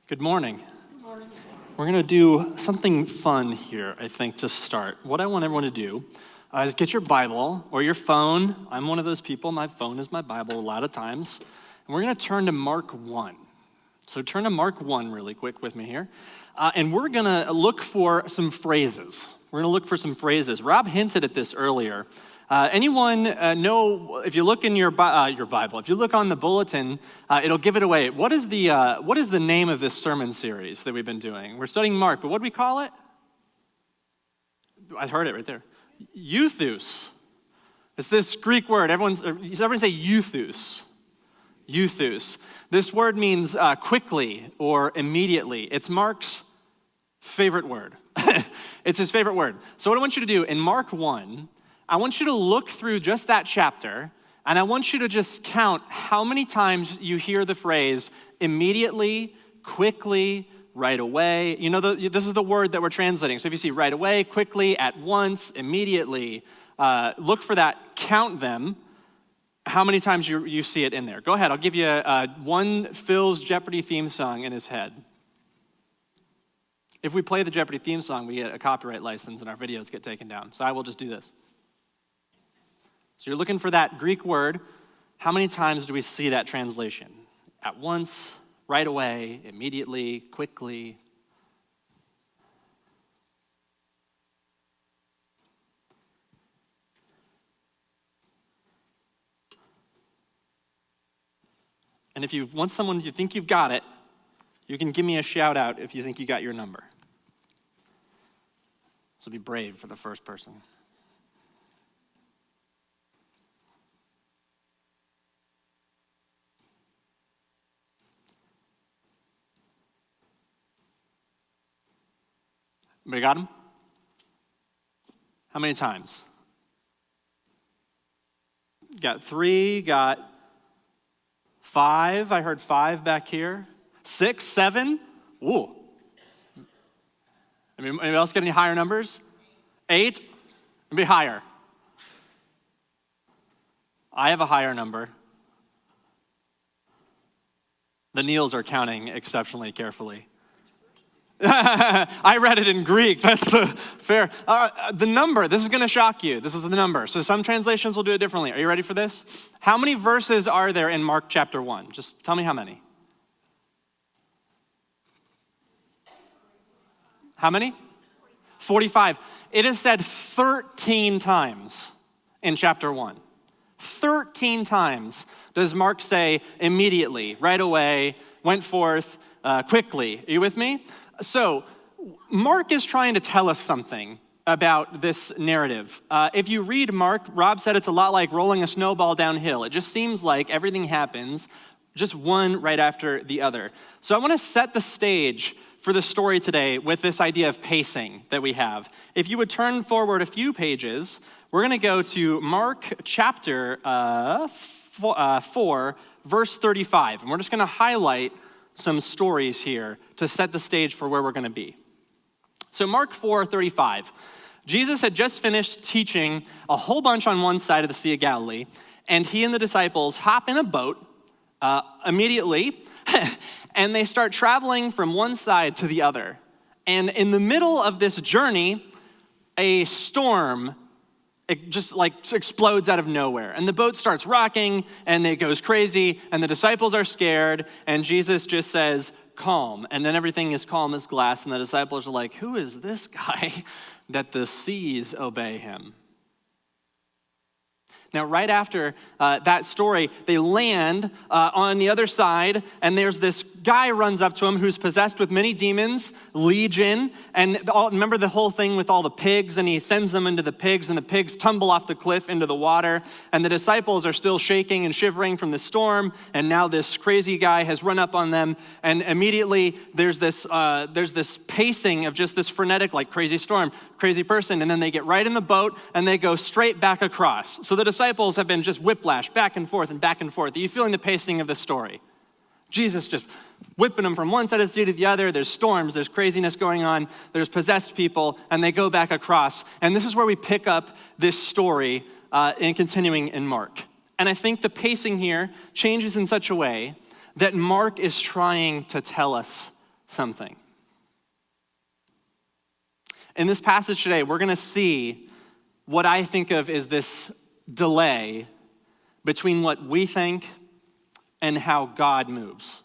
Good morning. Good morning. We're going to do something fun here, I think, to start. What I want everyone to do is get your Bible or your phone. I'm one of those people. My phone is my Bible a lot of times. And we're going to turn to Mark 1. So turn to Mark 1 really quick with me here. And we're going to look for some phrases. Rob hinted at this earlier. Anyone know, if you look in your Bible, if you look on the bulletin, it'll give it away. What is the name of this sermon series that we've been doing? We're studying Mark, but what do we call it? I heard it right there. Euthus. It's this Greek word. Everyone say Euthus. Euthus. This word means quickly or immediately. It's Mark's favorite word. It's his favorite word. So what I want you to do in Mark 1, I want you to look through just that chapter, and I want you to just count how many times you hear the phrase immediately, quickly, right away. You know, this is the word that we're translating. So if you see right away, quickly, at once, immediately, look for that, count them, how many times you see it in there. Go ahead, I'll give you one Phil's Jeopardy theme song in his head. If we play the Jeopardy theme song, we get a copyright license and our videos get taken down. So I will just do this. So you're looking for that Greek word. How many times do we see that translation? At once, right away, immediately, quickly. And if you want someone you think you've got it, you can give me a shout out if you think you got your number. So be brave for the first person. Everybody got them? How many times? Got 3, got 5. I heard 5 back here. 6, 7. Ooh. Anybody else get any higher numbers? 8. Maybe higher. I have a higher number. The Neils are counting exceptionally carefully. I read it in Greek. That's the fair. The number, this is going to shock you. This is the number. So some translations will do it differently. Are you ready for this? How many verses are there in Mark chapter 1? Just tell me how many. How many? 45. It is said 13 times in chapter 1. 13 times does Mark say immediately, right away, went forth, quickly. Are you with me? So, Mark is trying to tell us something about this narrative. If you read Mark, Rob said it's a lot like rolling a snowball downhill. It just seems like everything happens just one right after the other. So I want to set the stage for the story today with this idea of pacing that we have. If you would turn forward a few pages, we're going to go to Mark chapter 4, verse 35. And we're just going to highlight some stories here to set the stage for where we're going to be. So Mark 4:35, Jesus had just finished teaching a whole bunch on one side of the Sea of Galilee, and he and the disciples hop in a boat immediately, and they start traveling from one side to the other. And in the middle of this journey, a storm just explodes out of nowhere. And the boat starts rocking, and it goes crazy, and the disciples are scared, and Jesus just says, calm. And then everything is calm as glass, and the disciples are like, who is this guy that the seas obey him? Now, right after that story, they land on the other side, and there's this guy runs up to him who's possessed with many demons, legion, and remember the whole thing with all the pigs, and he sends them into the pigs, and the pigs tumble off the cliff into the water, and the disciples are still shaking and shivering from the storm, and now this crazy guy has run up on them, and immediately there's this pacing of just this frenetic, like crazy storm, crazy person, and then they get right in the boat, and they go straight back across. So the disciples have been just whiplashed back and forth and back and forth. Are you feeling the pacing of this story? Jesus just whipping them from one side of the sea to the other. There's storms, there's craziness going on, there's possessed people, and they go back across. And this is where we pick up this story in continuing in Mark. And I think the pacing here changes in such a way that Mark is trying to tell us something. In this passage today, we're going to see what I think of as this delay between what we think and how God moves.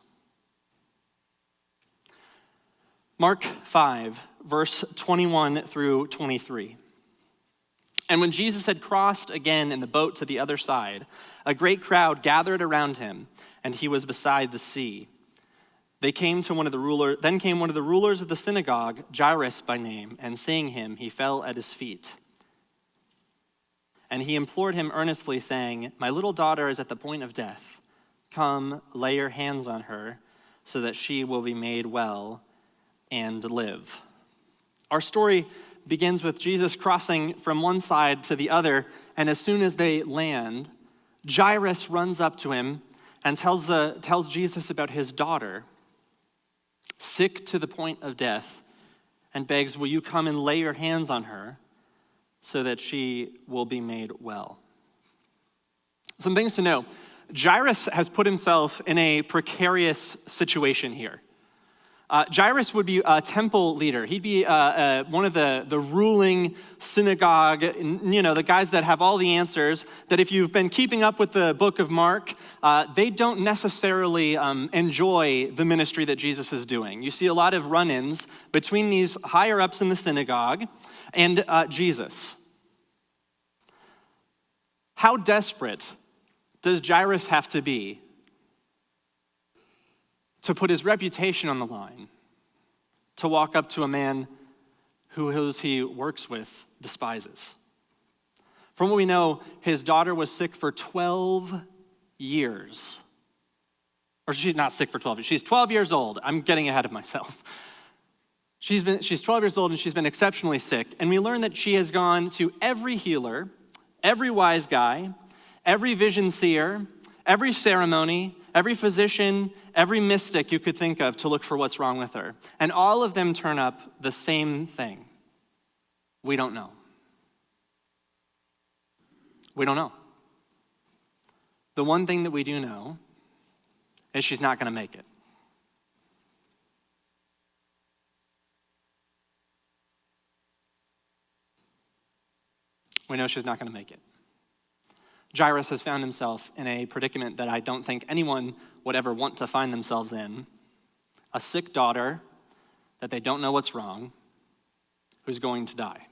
Mark 5, verse 21 through 23. And when Jesus had crossed again in the boat to the other side, a great crowd gathered around him, and he was beside the sea. Then came one of the rulers of the synagogue, Jairus by name, and seeing him, he fell at his feet. And he implored him earnestly, saying, "My little daughter is at the point of death. Come, lay your hands on her, so that she will be made well and live." Our story begins with Jesus crossing from one side to the other, and as soon as they land, Jairus runs up to him and tells Jesus about his daughter, sick to the point of death, and begs, "Will you come and lay your hands on her so that she will be made well?" Some things to know. Jairus has put himself in a precarious situation here. Jairus would be a temple leader. He'd be one of the ruling synagogue, the guys that have all the answers, that if you've been keeping up with the book of Mark, they don't necessarily enjoy the ministry that Jesus is doing. You see a lot of run-ins between these higher-ups in the synagogue and Jesus. How desperate does Jairus have to be to put his reputation on the line, to walk up to a man who those he works with despises? From what we know, his daughter was sick for 12 years. Or she's not sick for 12 years. She's 12 years old. I'm getting ahead of myself. She's 12 years old and she's been exceptionally sick. And we learn that she has gone to every healer, every wise guy, every vision seer, every ceremony, every physician, every mystic you could think of to look for what's wrong with her. And all of them turn up the same thing. We don't know. We don't know. The one thing that we do know is she's not going to make it. We know she's not going to make it. Jairus has found himself in a predicament that I don't think anyone would ever want to find themselves in. A sick daughter that they don't know what's wrong, who's going to die.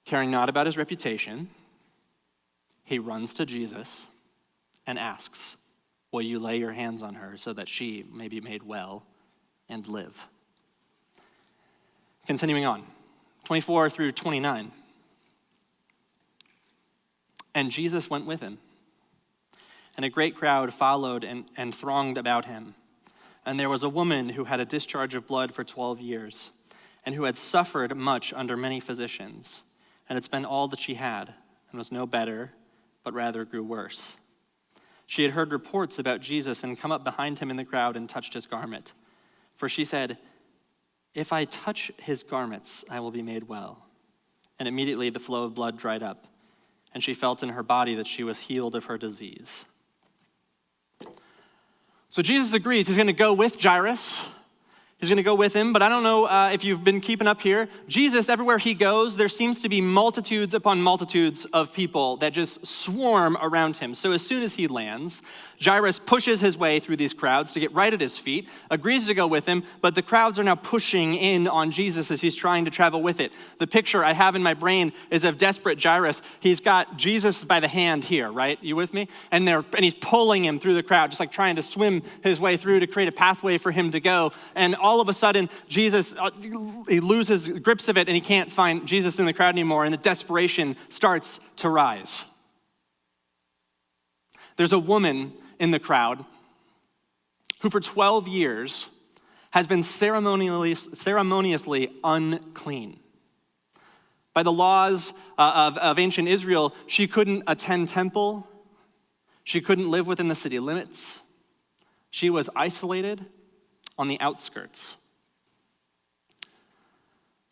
Caring not about his reputation, he runs to Jesus and asks, "Will you lay your hands on her so that she may be made well and live?" Continuing on, 24 through 29. And Jesus went with him, and a great crowd followed and thronged about him. And there was a woman who had a discharge of blood for 12 years, and who had suffered much under many physicians, and had spent all that she had, and was no better, but rather grew worse. She had heard reports about Jesus and come up behind him in the crowd and touched his garment. For she said, "If I touch his garments, I will be made well." And immediately the flow of blood dried up, and she felt in her body that she was healed of her disease. So Jesus agrees. He's going to go with Jairus. He's going to go with him, but I don't know if you've been keeping up here. Jesus, everywhere he goes, there seems to be multitudes upon multitudes of people that just swarm around him. So as soon as he lands, Jairus pushes his way through these crowds to get right at his feet, agrees to go with him, but the crowds are now pushing in on Jesus as he's trying to travel with it. The picture I have in my brain is of desperate Jairus. He's got Jesus by the hand here, right? You with me? And he's pulling him through the crowd, just like trying to swim his way through to create a pathway for him to go. And all of a sudden, Jesus, he loses grips of it and he can't find Jesus in the crowd anymore, and the desperation starts to rise. There's a woman in the crowd who for 12 years has been ceremoniously unclean. By the laws of ancient Israel, she couldn't attend temple. She couldn't live within the city limits. She was isolated on the outskirts.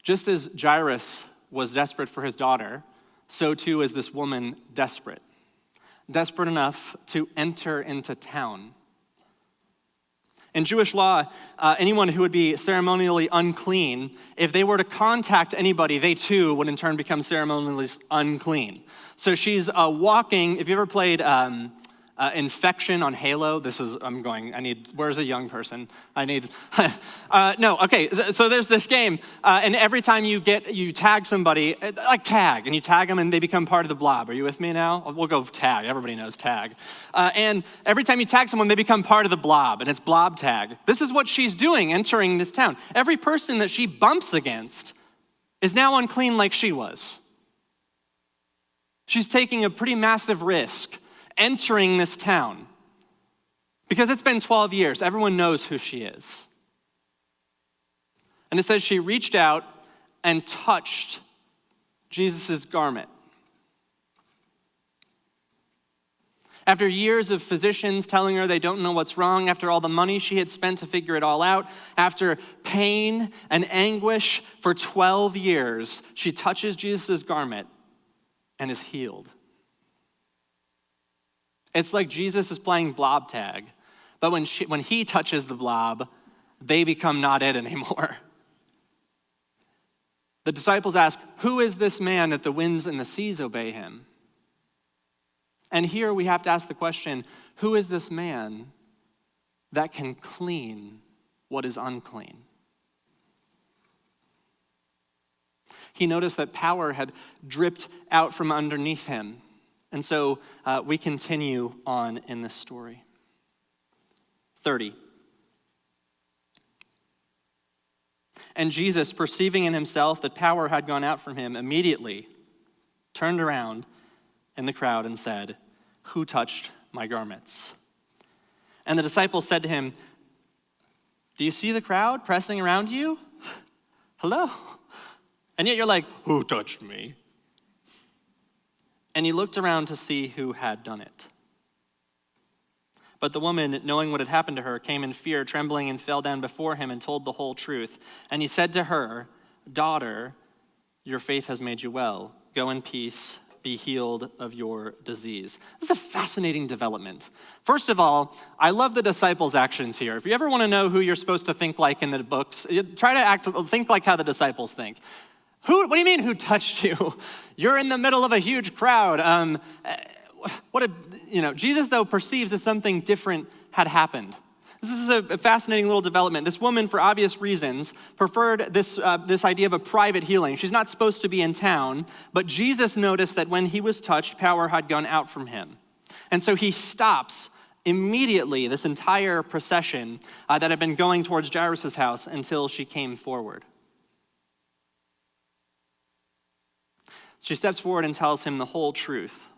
Just as Jairus was desperate for his daughter, so too is this woman desperate. Desperate enough to enter into town In Jewish law, anyone who would be ceremonially unclean, if they were to contact anybody, they too would in turn become ceremonially unclean. So she's walking. If you ever played Infection on Halo, where's a young person? So there's this game, and every time you tag somebody, like tag, and you tag them and they become part of the blob. Are you with me now? We'll go tag, everybody knows tag. And every time you tag someone, they become part of the blob, and it's blob tag. This is what she's doing entering this town. Every person that she bumps against is now unclean like she was. She's taking a pretty massive risk entering this town. Because it's been 12 years, everyone knows who she is. And it says she reached out and touched Jesus' garment. After years of physicians telling her they don't know what's wrong, after all the money she had spent to figure it all out, after pain and anguish for 12 years, she touches Jesus' garment and is healed. It's like Jesus is playing blob tag, but when he touches the blob, they become not it anymore. The disciples ask, "Who is this man that the winds and the seas obey him?" And here we have to ask the question, who is this man that can clean what is unclean? He noticed that power had dripped out from underneath him. And so we continue on in this story. 30. And Jesus, perceiving in himself that power had gone out from him, immediately turned around in the crowd and said, "Who touched my garments?" And the disciples said to him, "Do you see the crowd pressing around you? Hello? And yet you're like, 'Who touched me?'" And he looked around to see who had done it. But the woman, knowing what had happened to her, came in fear, trembling, and fell down before him and told the whole truth. And he said to her, "Daughter, your faith has made you well. Go in peace, be healed of your disease." This is a fascinating development. First of all, I love the disciples' actions here. If you ever want to know who you're supposed to think like in the books, try to think like how the disciples think. What do you mean, who touched you? You're in the middle of a huge crowd. Jesus, though, perceives that something different had happened. This is a fascinating little development. This woman, for obvious reasons, preferred this idea of a private healing. She's not supposed to be in town, but Jesus noticed that when he was touched, power had gone out from him. And so he stops immediately this entire procession that had been going towards Jairus' house until she came forward. She steps forward and tells him the whole truth.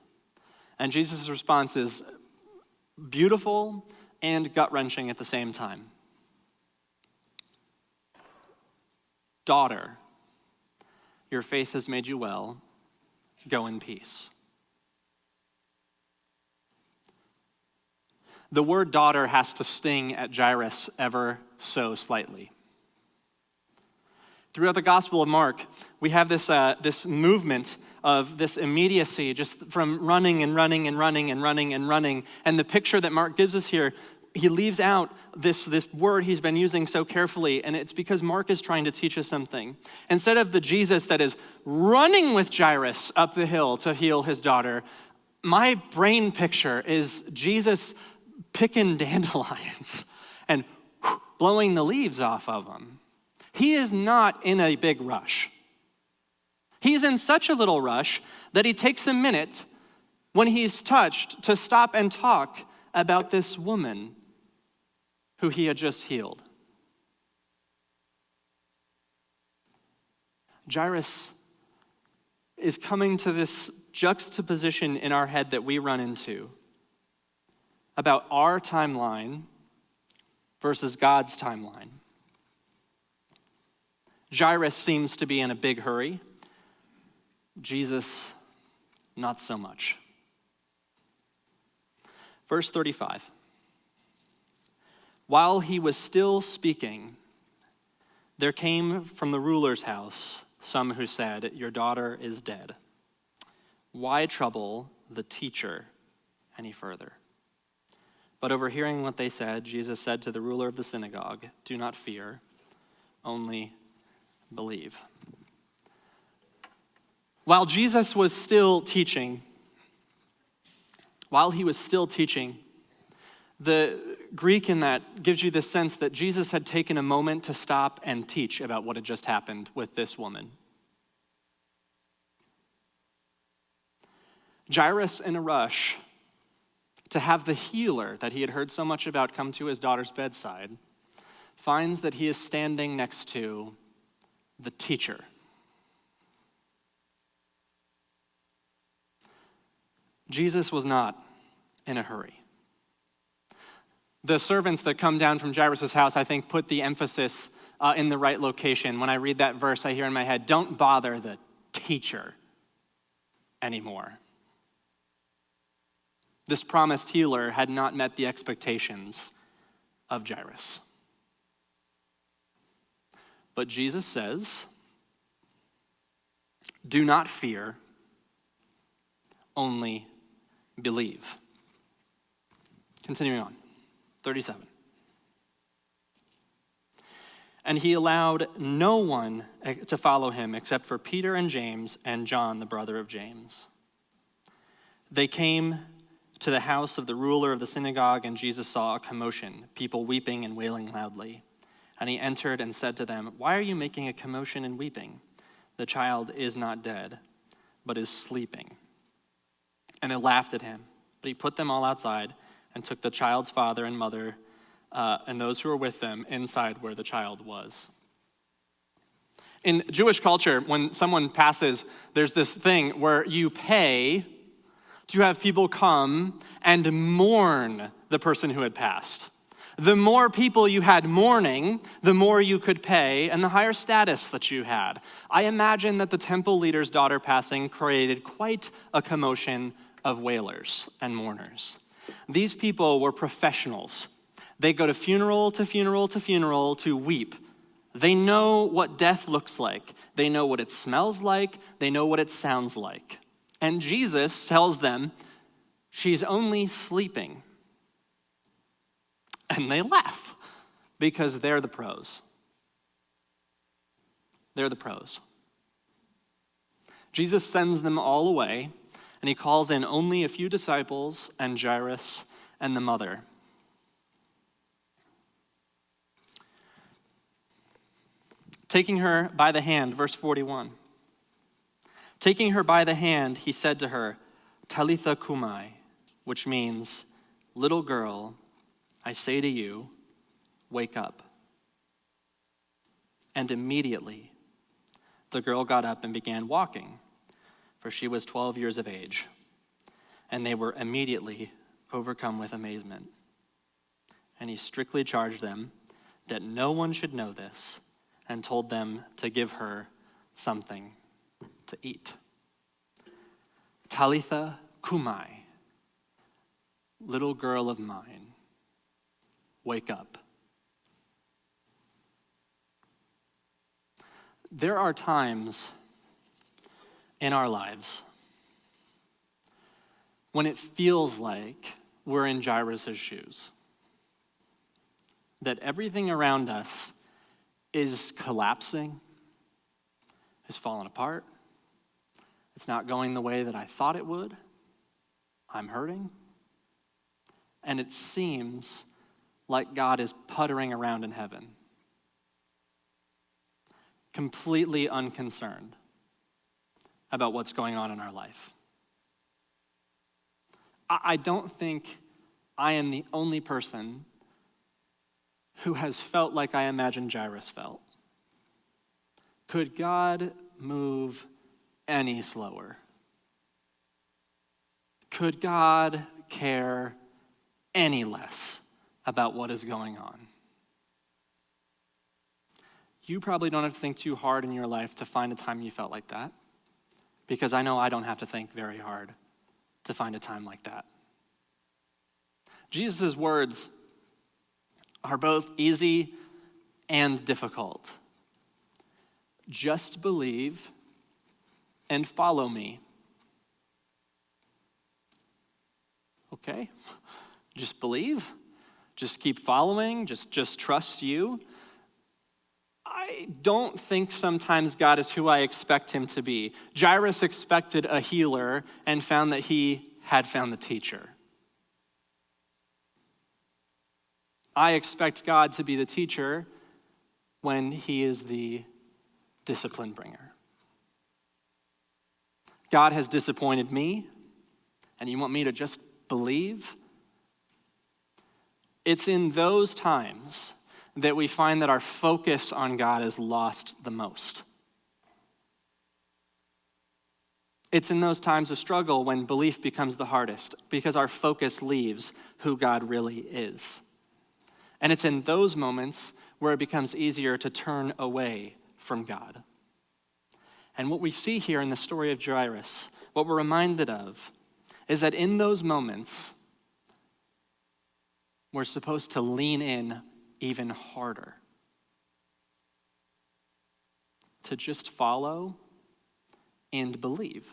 And Jesus' response is beautiful and gut-wrenching at the same time. "Daughter, your faith has made you well. Go in peace." The word daughter has to sting at Jairus ever so slightly. Throughout the Gospel of Mark, we have this movement of this immediacy, just from running and running and running and running and running. And the picture that Mark gives us here, he leaves out this word he's been using so carefully, and it's because Mark is trying to teach us something. Instead of the Jesus that is running with Jairus up the hill to heal his daughter, my brain picture is Jesus picking dandelions and blowing the leaves off of them. He is not in a big rush. He's in such a little rush that he takes a minute when he's touched to stop and talk about this woman who he had just healed. Jairus is coming to this juxtaposition in our head that we run into about our timeline versus God's timeline. Jairus seems to be in a big hurry. Jesus, not so much. Verse 35. While he was still speaking, there came from the ruler's house some who said, "Your daughter is dead. Why trouble the teacher any further?" But overhearing what they said, Jesus said to the ruler of the synagogue, "Do not fear, only believe." While Jesus was still teaching, the Greek in that gives you the sense that Jesus had taken a moment to stop and teach about what had just happened with this woman. Jairus, in a rush to have the healer that he had heard so much about come to his daughter's bedside, finds that he is standing next to the teacher. Jesus was not in a hurry. The servants that come down from Jairus' house, I think, put the emphasis in the right location. When I read that verse, I hear in my head, don't bother the teacher anymore. This promised healer had not met the expectations of Jairus. But Jesus says, do not fear, only believe. Continuing on, 37. And he allowed no one to follow him except for Peter and James and John, the brother of James. They came to the house of the ruler of the synagogue, and Jesus saw a commotion, people weeping and wailing loudly. And he entered and said to them, "Why are you making a commotion and weeping? The child is not dead, but is sleeping." And they laughed at him. But he put them all outside and took the child's father and mother and those who were with them inside where the child was. In Jewish culture, when someone passes, there's this thing where you pay to have people come and mourn the person who had passed. The more people you had mourning, the more you could pay and the higher status that you had. I imagine that the temple leader's daughter passing created quite a commotion of wailers and mourners. These people were professionals. They go to funeral to funeral to funeral to weep. They know what death looks like. They know what it smells like. They know what it sounds like. And Jesus tells them, she's only sleeping. And they laugh because they're the pros. They're the pros. Jesus sends them all away, and he calls in only a few disciples and Jairus and the mother. Taking her by the hand, verse 41. Taking her by the hand, he said to her, "Talitha kumai," which means, "Little girl, I say to you, wake up." And immediately the girl got up and began walking, for she was 12 years of age. And they were immediately overcome with amazement. And he strictly charged them that no one should know this, and told them to give her something to eat. Talitha kumai, little girl of mine, wake up. There are times in our lives when it feels like we're in Jairus' shoes, that everything around us is collapsing, is falling apart. It's not going the way that I thought it would. I'm hurting. And it seems like God is puttering around in heaven, completely unconcerned about what's going on in our life. I don't think I am the only person who has felt like I imagine Jairus felt. Could God move any slower? Could God care any less about what is going on? You probably don't have to think too hard in your life to find a time you felt like that, because I know I don't have to think very hard to find a time like that. Jesus' words are both easy and difficult. Just believe and follow me. Okay? Just believe just keep following, just trust you. I don't think sometimes God is who I expect him to be. Jairus expected a healer and found that he had found the teacher. I expect God to be the teacher when he is the discipline bringer. God has disappointed me, and you want me to just believe? It's in those times that we find that our focus on God is lost the most. It's in those times of struggle when belief becomes the hardest, because our focus leaves who God really is. And it's in those moments where it becomes easier to turn away from God. And what we see here in the story of Jairus, what we're reminded of, is that in those moments, we're supposed to lean in even harder. To just follow and believe.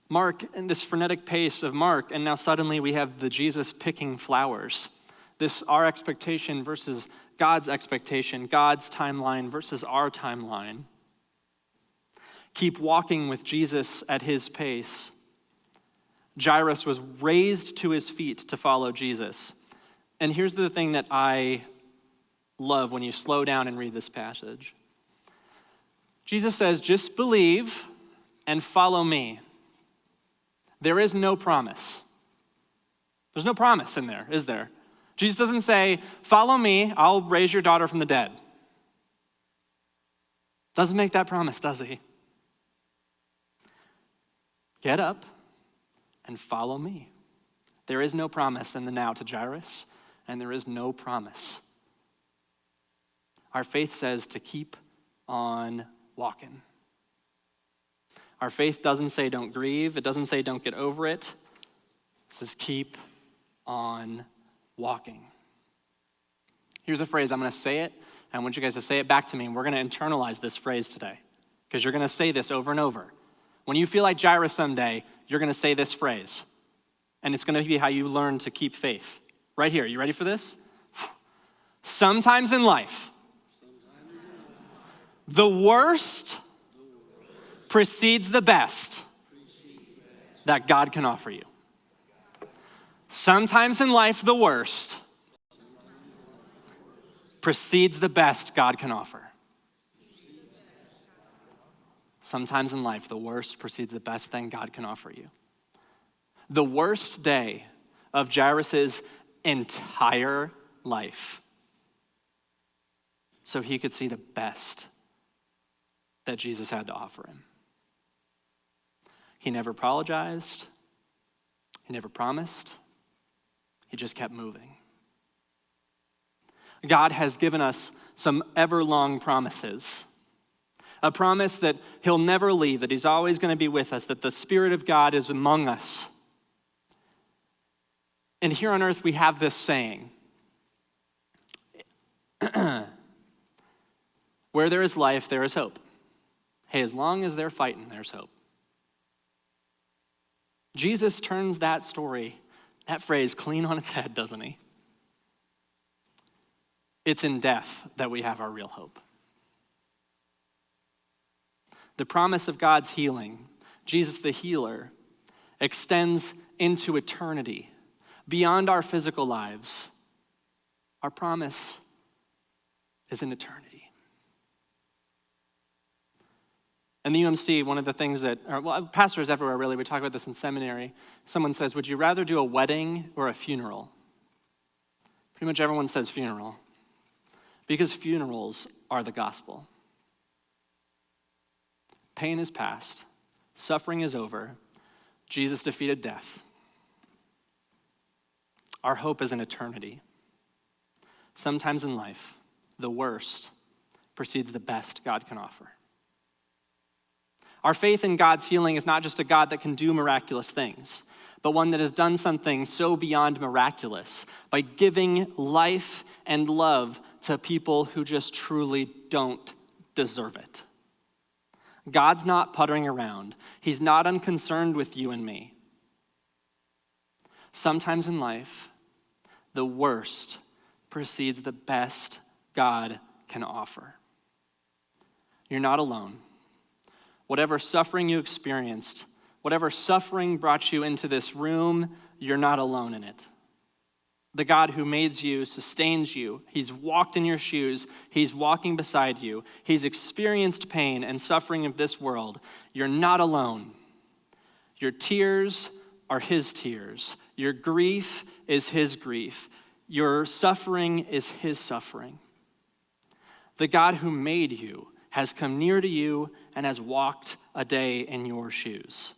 Mark, in this frenetic pace of Mark, and now suddenly we have the Jesus picking flowers. This our expectation versus God's expectation, God's timeline versus our timeline. Keep walking with Jesus at his pace. Jairus was raised to his feet to follow Jesus. And here's the thing that I love when you slow down and read this passage. Jesus says, just believe and follow me. There is no promise. There's no promise in there, is there? Jesus doesn't say, follow me, I'll raise your daughter from the dead. Doesn't make that promise, does he? Get up and follow me. There is no promise in the now to Jairus, and there is no promise. Our faith says to keep on walking. Our faith doesn't say don't grieve. It doesn't say don't get over it. It says keep on walking. Here's a phrase. I'm going to say it. I want you guys to say it back to me, and we're going to internalize this phrase today because you're going to say this over and over. When you feel like Jairus someday, you're going to say this phrase, and it's going to be how you learn to keep faith. Right here. You ready for this? Sometimes in life, the worst precedes the best that God can offer you. Sometimes in life, the worst precedes the best God can offer. Sometimes in life, the worst precedes the best thing God can offer you. The worst day of Jairus' entire life, so he could see the best that Jesus had to offer him. He never apologized. He never promised. He just kept moving. God has given us some everlong promises. A promise that he'll never leave, that he's always going to be with us, that the Spirit of God is among us. And here on earth we have this saying, where there is life, there is hope. Hey, as long as they're fighting, there's hope. Jesus turns that story, that phrase, clean on its head, doesn't he? It's in death that we have our real hope. The promise of God's healing, Jesus the healer, extends into eternity, beyond our physical lives. Our promise is in eternity. In the UMC, one of the things that, pastors everywhere really, we talk about this in seminary. Someone says, would you rather do a wedding or a funeral? Pretty much everyone says funeral. Because funerals are the gospel. Pain is past. Suffering is over. Jesus defeated death. Our hope is in eternity. Sometimes in life, the worst precedes the best God can offer. Our faith in God's healing is not just a God that can do miraculous things, but one that has done something so beyond miraculous by giving life and love to people who just truly don't deserve it. God's not puttering around. He's not unconcerned with you and me. Sometimes in life, the worst precedes the best God can offer. You're not alone. Whatever suffering you experienced, whatever suffering brought you into this room, you're not alone in it. The God who made you sustains you. He's walked in your shoes. He's walking beside you. He's experienced pain and suffering of this world. You're not alone. Your tears are his tears. Your grief is his grief. Your suffering is his suffering. The God who made you has come near to you and has walked a day in your shoes.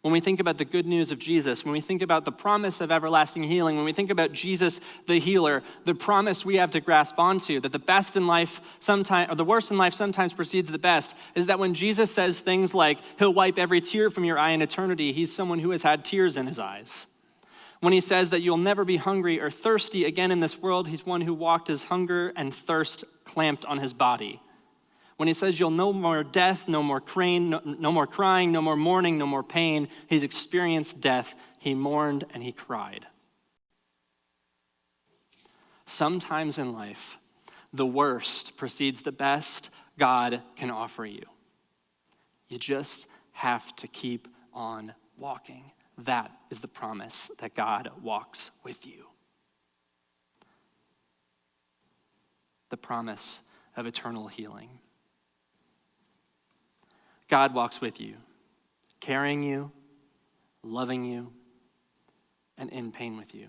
When we think about the good news of Jesus, when we think about the promise of everlasting healing, when we think about Jesus the healer, the promise we have to grasp onto that the best in life sometimes, or the worst in life sometimes precedes the best, is that when Jesus says things like, he'll wipe every tear from your eye in eternity, he's someone who has had tears in his eyes. When he says that you'll never be hungry or thirsty again in this world, he's one who walked his hunger and thirst clamped on his body. When he says you'll no more death, no more crying, no more mourning, no more pain, he's experienced death. He mourned and he cried. Sometimes in life, the worst precedes the best God can offer you. You just have to keep on walking. That is the promise that God walks with you. The promise of eternal healing. God walks with you, carrying you, loving you, and in pain with you.